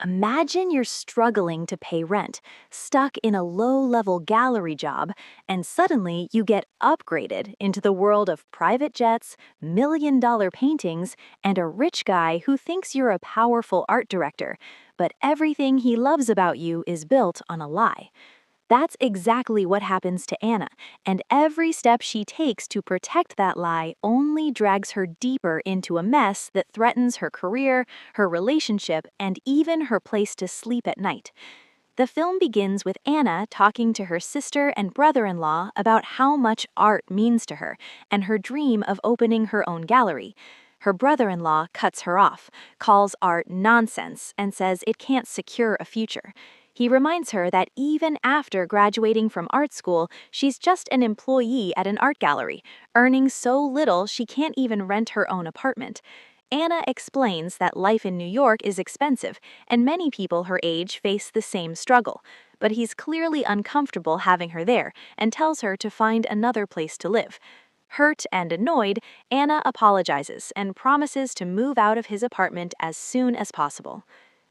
Imagine you're struggling to pay rent, stuck in a low-level gallery job, and suddenly you get upgraded into the world of private jets, million-dollar paintings, and a rich guy who thinks you're a powerful art director, but everything he loves about you is built on a lie. That's exactly what happens to Anna, and every step she takes to protect that lie only drags her deeper into a mess that threatens her career, her relationship, and even her place to sleep at night. The film begins with Anna talking to her sister and brother-in-law about how much art means to her and her dream of opening her own gallery. Her brother-in-law cuts her off, calls art nonsense, and says it can't secure a future. He reminds her that even after graduating from art school, she's just an employee at an art gallery, earning so little she can't even rent her own apartment. Anna explains that life in New York is expensive, and many people her age face the same struggle. But he's clearly uncomfortable having her there and tells her to find another place to live. Hurt and annoyed, Anna apologizes and promises to move out of his apartment as soon as possible.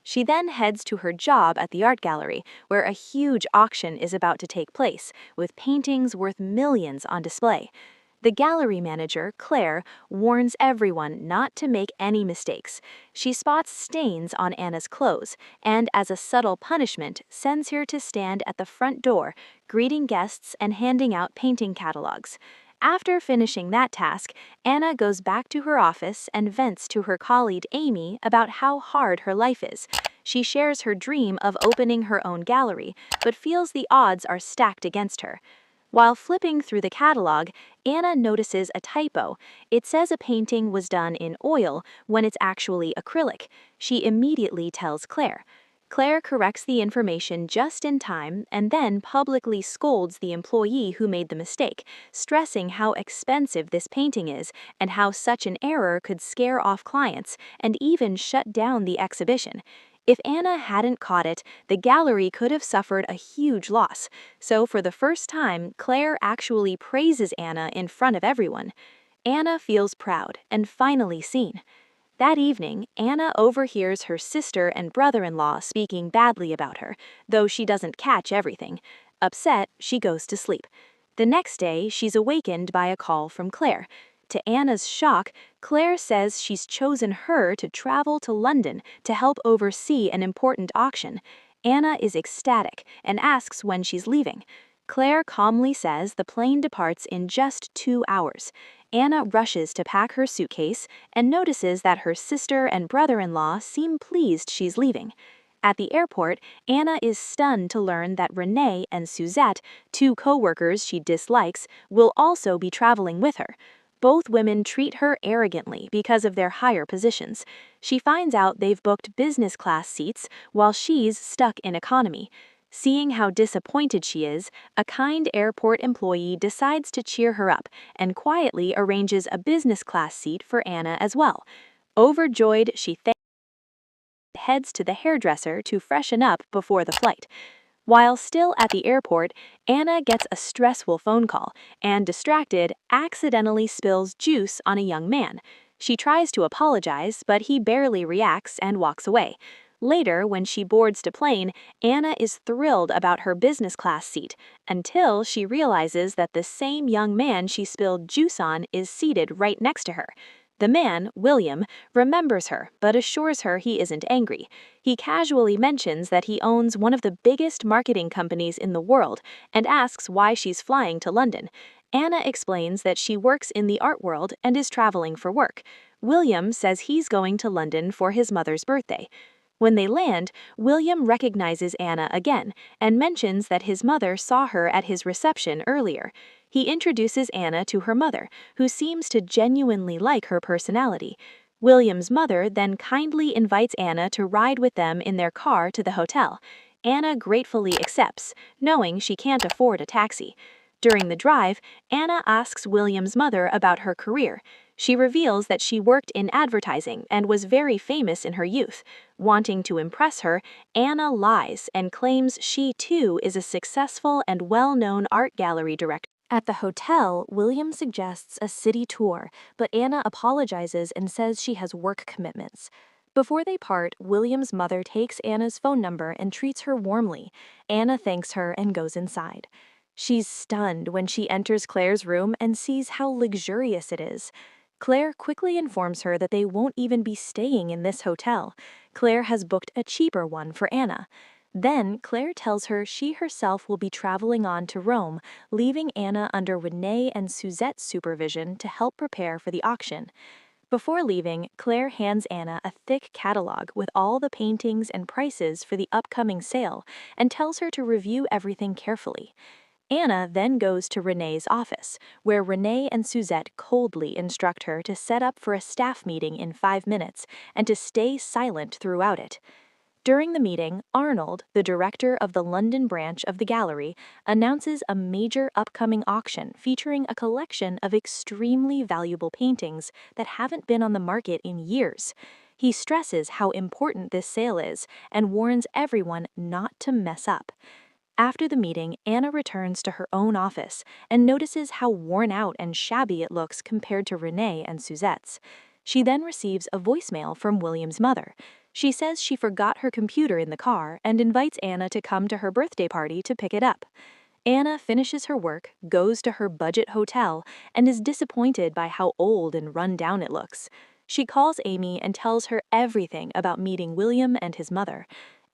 She then heads to her job at the art gallery, where a huge auction is about to take place, with paintings worth millions on display. The gallery manager, Claire, warns everyone not to make any mistakes. She spots stains on Anna's clothes, and as a subtle punishment, sends her to stand at the front door, greeting guests and handing out painting catalogs. After finishing that task, Anna goes back to her office and vents to her colleague Amy about how hard her life is. She shares her dream of opening her own gallery, but feels the odds are stacked against her. While flipping through the catalog, Anna notices a typo. It says a painting was done in oil when it's actually acrylic. She immediately tells Claire. Claire corrects the information just in time and then publicly scolds the employee who made the mistake, stressing how expensive this painting is and how such an error could scare off clients and even shut down the exhibition. If Anna hadn't caught it, the gallery could have suffered a huge loss. So for the first time, Claire actually praises Anna in front of everyone. Anna feels proud and finally seen. That evening, Anna overhears her sister and brother-in-law speaking badly about her, though she doesn't catch everything. Upset, she goes to sleep. The next day, she's awakened by a call from Claire. To Anna's shock, Claire says she's chosen her to travel to London to help oversee an important auction. Anna is ecstatic and asks when she's leaving. Claire calmly says the plane departs in just 2 hours. Anna rushes to pack her suitcase and notices that her sister and brother-in-law seem pleased she's leaving. At the airport, Anna is stunned to learn that Renee and Suzette, two co-workers she dislikes, will also be traveling with her. Both women treat her arrogantly because of their higher positions. She finds out they've booked business class seats while she's stuck in economy. Seeing how disappointed she is, a kind airport employee decides to cheer her up and quietly arranges a business class seat for Anna as well. Overjoyed, she heads to the hairdresser to freshen up before the flight. While still at the airport, Anna gets a stressful phone call and, distracted, accidentally spills juice on a young man. She tries to apologize, but he barely reacts and walks away. Later, when she boards the plane, Anna is thrilled about her business class seat until she realizes that the same young man she spilled juice on is seated right next to her. The man, William, remembers her but assures her he isn't angry. He casually mentions that he owns one of the biggest marketing companies in the world and asks why she's flying to London. Anna explains that she works in the art world and is traveling for work. William says he's going to London for his mother's birthday. When they land, William recognizes Anna again and mentions that his mother saw her at his reception earlier. He introduces Anna to her mother, who seems to genuinely like her personality. William's mother then kindly invites Anna to ride with them in their car to the hotel. Anna gratefully accepts, knowing she can't afford a taxi. During the drive, Anna asks William's mother about her career. She reveals that she worked in advertising and was very famous in her youth. Wanting to impress her, Anna lies and claims she too is a successful and well-known art gallery director. At the hotel, William suggests a city tour, but Anna apologizes and says she has work commitments. Before they part, William's mother takes Anna's phone number and treats her warmly. Anna thanks her and goes inside. She's stunned when she enters Claire's room and sees how luxurious it is. Claire quickly informs her that they won't even be staying in this hotel. Claire has booked a cheaper one for Anna. Then Claire tells her she herself will be traveling on to Rome, leaving Anna under Renee and Suzette's supervision to help prepare for the auction. Before leaving, Claire hands Anna a thick catalog with all the paintings and prices for the upcoming sale and tells her to review everything carefully. Anna then goes to Renee's office, where Renee and Suzette coldly instruct her to set up for a staff meeting in 5 minutes and to stay silent throughout it. During the meeting, Arnold, the director of the London branch of the gallery, announces a major upcoming auction featuring a collection of extremely valuable paintings that haven't been on the market in years. He stresses how important this sale is and warns everyone not to mess up. After the meeting, Anna returns to her own office and notices how worn out and shabby it looks compared to Renee and Suzette's. She then receives a voicemail from William's mother. She says she forgot her computer in the car and invites Anna to come to her birthday party to pick it up. Anna finishes her work, goes to her budget hotel, and is disappointed by how old and run down it looks. She calls Amy and tells her everything about meeting William and his mother.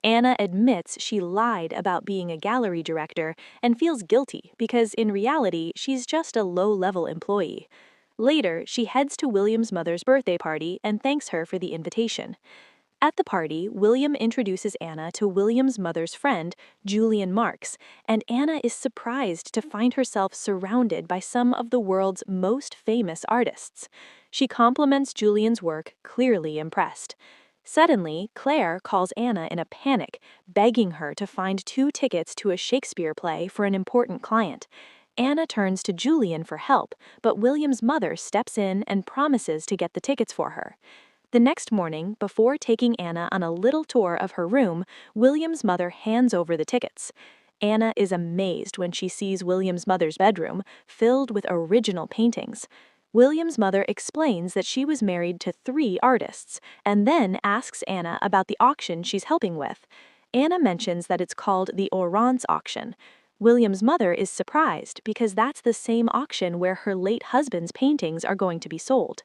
Anna admits she lied about being a gallery director and feels guilty because in reality she's just a low-level employee. Later, she heads to William's mother's birthday party and thanks her for the invitation. At the party, William introduces Anna to William's mother's friend, Julian Marks, and Anna is surprised to find herself surrounded by some of the world's most famous artists. She compliments Julian's work, clearly impressed. Suddenly, Claire calls Anna in a panic, begging her to find 2 tickets to a Shakespeare play for an important client. Anna turns to Julian for help, but William's mother steps in and promises to get the tickets for her. The next morning, before taking Anna on a little tour of her room, William's mother hands over the tickets. Anna is amazed when she sees William's mother's bedroom, filled with original paintings. William's mother explains that she was married to 3 artists, and then asks Anna about the auction she's helping with. Anna mentions that it's called the Oronce auction. William's mother is surprised because that's the same auction where her late husband's paintings are going to be sold.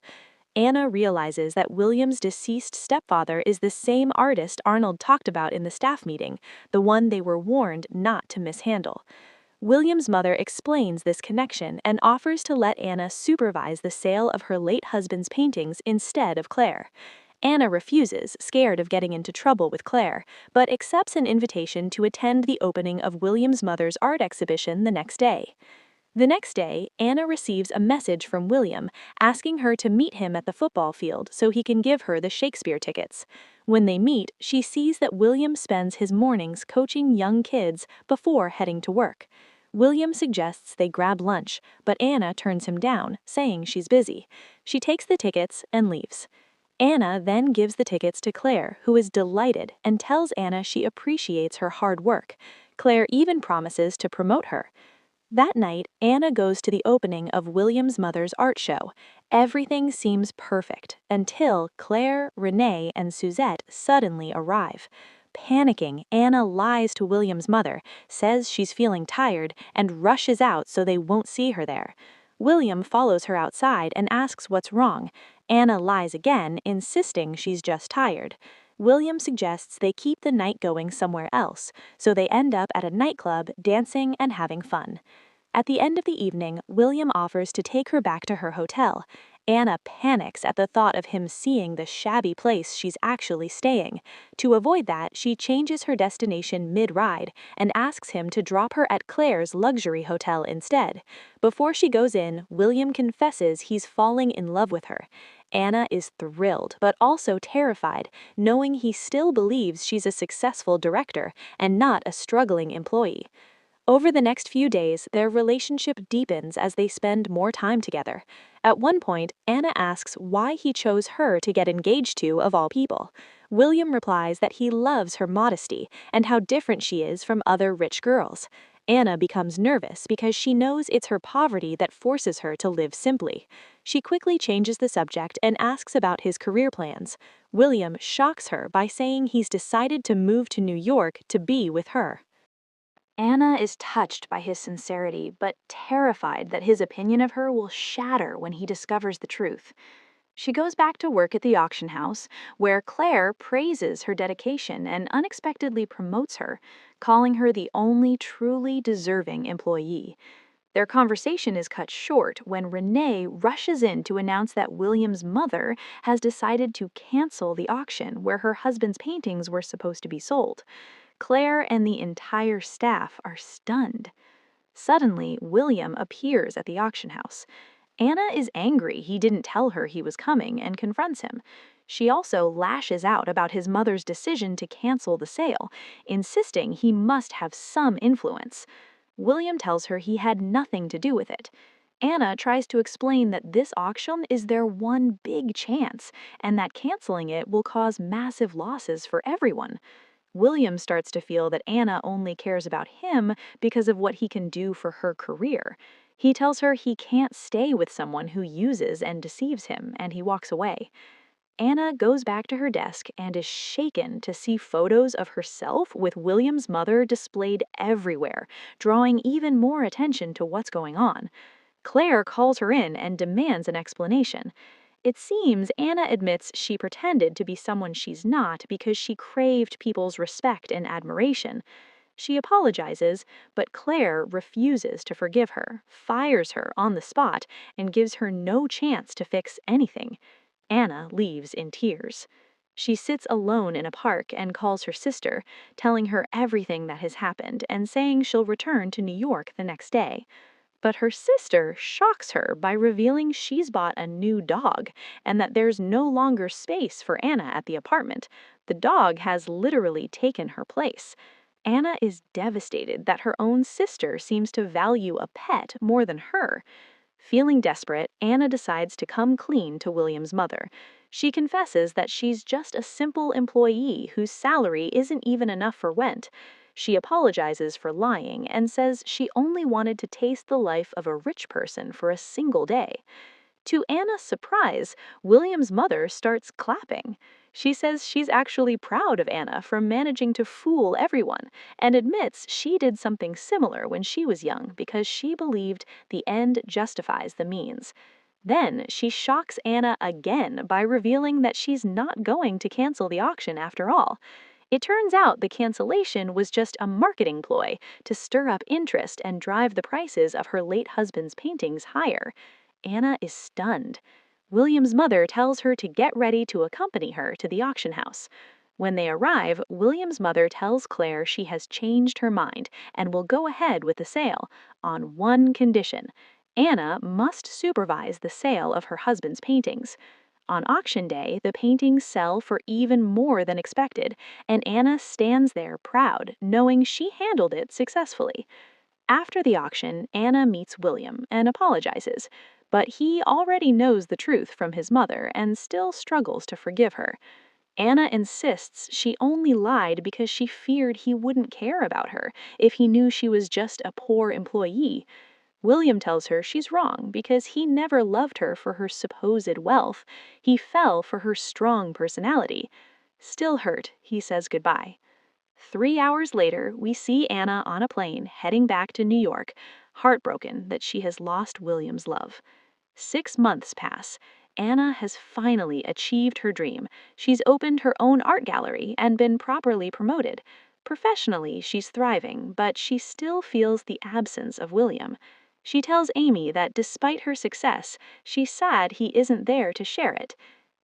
Anna realizes that William's deceased stepfather is the same artist Arnold talked about in the staff meeting, the one they were warned not to mishandle. William's mother explains this connection and offers to let Anna supervise the sale of her late husband's paintings instead of Claire. Anna refuses, scared of getting into trouble with Claire, but accepts an invitation to attend the opening of William's mother's art exhibition the next day. The next day, Anna receives a message from William asking her to meet him at the football field so he can give her the Shakespeare tickets. When they meet, she sees that William spends his mornings coaching young kids before heading to work. William suggests they grab lunch, but Anna turns him down, saying she's busy. She takes the tickets and leaves. Anna then gives the tickets to Claire, who is delighted and tells Anna she appreciates her hard work. Claire even promises to promote her. That night, Anna goes to the opening of William's mother's art show. Everything seems perfect until Claire, Renee, and Suzette suddenly arrive. Panicking, Anna lies to William's mother, says she's feeling tired, and rushes out so they won't see her there. William follows her outside and asks what's wrong. Anna lies again, insisting she's just tired. William suggests they keep the night going somewhere else, so they end up at a nightclub, dancing and having fun. At the end of the evening, William offers to take her back to her hotel. Anna panics at the thought of him seeing the shabby place she's actually staying. To avoid that, she changes her destination mid-ride and asks him to drop her at Claire's luxury hotel instead. Before she goes in, William confesses he's falling in love with her. Anna is thrilled, but also terrified, knowing he still believes she's a successful director and not a struggling employee. Over the next few days, their relationship deepens as they spend more time together. At one point, Anna asks why he chose her to get engaged to, of all people. William replies that he loves her modesty and how different she is from other rich girls. Anna becomes nervous because she knows it's her poverty that forces her to live simply. She quickly changes the subject and asks about his career plans. William shocks her by saying he's decided to move to New York to be with her. Anna is touched by his sincerity, but terrified that his opinion of her will shatter when he discovers the truth. She goes back to work at the auction house, where Claire praises her dedication and unexpectedly promotes her, calling her the only truly deserving employee. Their conversation is cut short when Renee rushes in to announce that William's mother has decided to cancel the auction where her husband's paintings were supposed to be sold. Claire and the entire staff are stunned. Suddenly, William appears at the auction house. Anna is angry he didn't tell her he was coming and confronts him. She also lashes out about his mother's decision to cancel the sale, insisting he must have some influence. William tells her he had nothing to do with it. Anna tries to explain that this auction is their one big chance, and that canceling it will cause massive losses for everyone. William starts to feel that Anna only cares about him because of what he can do for her career. He tells her he can't stay with someone who uses and deceives him, and he walks away. Anna goes back to her desk and is shaken to see photos of herself with William's mother displayed everywhere, drawing even more attention to what's going on. Claire calls her in and demands an explanation. It seems Anna admits she pretended to be someone she's not because she craved people's respect and admiration. She apologizes, but Claire refuses to forgive her, fires her on the spot, and gives her no chance to fix anything. Anna leaves in tears. She sits alone in a park and calls her sister, telling her everything that has happened and saying she'll return to New York the next day. But her sister shocks her by revealing she's bought a new dog and that there's no longer space for Anna at the apartment. The dog has literally taken her place. Anna is devastated that her own sister seems to value a pet more than her. Feeling desperate, Anna decides to come clean to William's mother. She confesses that she's just a simple employee whose salary isn't even enough for rent. She apologizes for lying and says she only wanted to taste the life of a rich person for a single day. To Anna's surprise, William's mother starts clapping. She says she's actually proud of Anna for managing to fool everyone and admits she did something similar when she was young because she believed the end justifies the means. Then she shocks Anna again by revealing that she's not going to cancel the auction after all. It turns out the cancellation was just a marketing ploy to stir up interest and drive the prices of her late husband's paintings higher. Anna is stunned. William's mother tells her to get ready to accompany her to the auction house. When they arrive, William's mother tells Claire she has changed her mind and will go ahead with the sale, on one condition. Anna must supervise the sale of her husband's paintings. On auction day, the paintings sell for even more than expected, and Anna stands there proud, knowing she handled it successfully. After the auction, Anna meets William and apologizes, but he already knows the truth from his mother and still struggles to forgive her. Anna insists she only lied because she feared he wouldn't care about her if he knew she was just a poor employee. William tells her she's wrong because he never loved her for her supposed wealth. He fell for her strong personality. Still hurt, he says goodbye. 3 hours later, we see Anna on a plane heading back to New York, heartbroken that she has lost William's love. 6 months pass. Anna has finally achieved her dream. She's opened her own art gallery and been properly promoted. Professionally, she's thriving, but she still feels the absence of William. She tells Amy that despite her success, she's sad he isn't there to share it.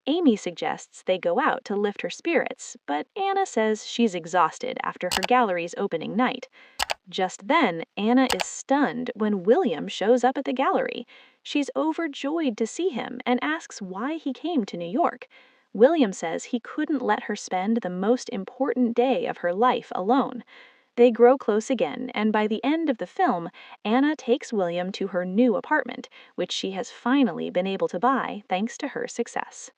Amy suggests they go out to lift her spirits, but Anna says she's exhausted after her gallery's opening night. Just then, Anna is stunned when William shows up at the gallery. She's overjoyed to see him and asks why he came to New York. William says he couldn't let her spend the most important day of her life alone. They grow close again, and by the end of the film, Anna takes William to her new apartment, which she has finally been able to buy thanks to her success.